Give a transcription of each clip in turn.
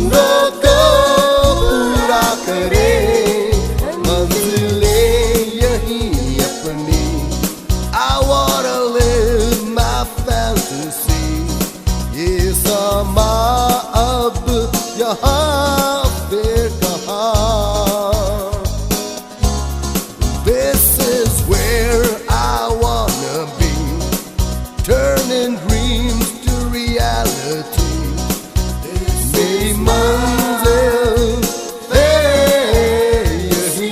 सपनों को पूरा करे मंजिलें यही अपनी I wanna live my fantasy ये समा अब यहाँ फिर कहाँ This is where I wanna be turning dreams to reality मेरी मंजिल है यही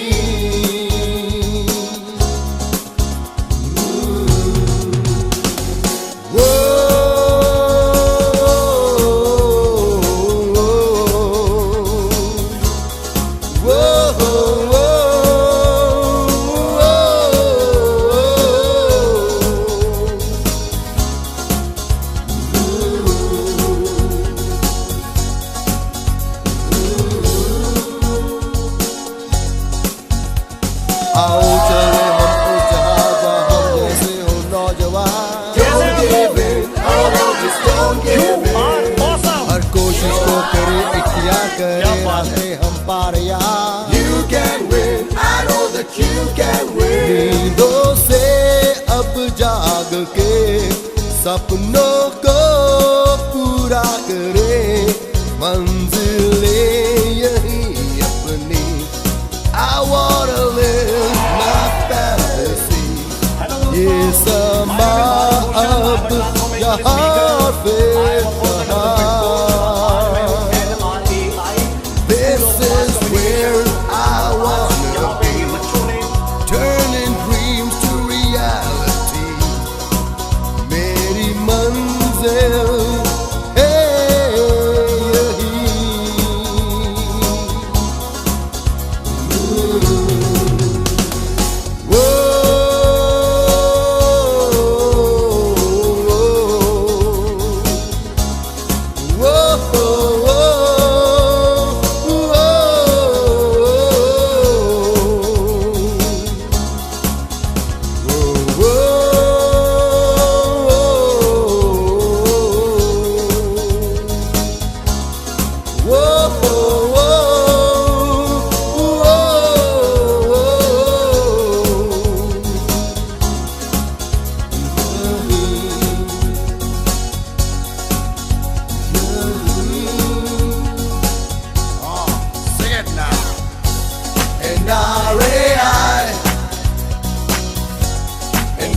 आओ चले हम उस जहां जहां जैसे हो नौजवान Don't give in, oh just don't give in हर कोशिश को करे इख्तियार करे रास्ते हम पार यार You can win, I know that you can win नींदों से अब जाग के सपनों को पूरा करे मंजिलें यही अपनी I wanna live my fantasy ये समा अब यहाँ फिर कहाँ This is where I wanna be turning dreams to reality मेरी मंजिल है यही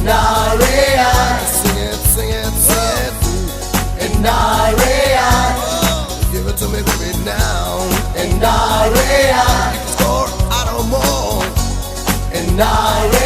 NRAI, sing it, sing it, sing it. NRAI, give it to me, baby, now. NRAI, score, I don't more. NRAI.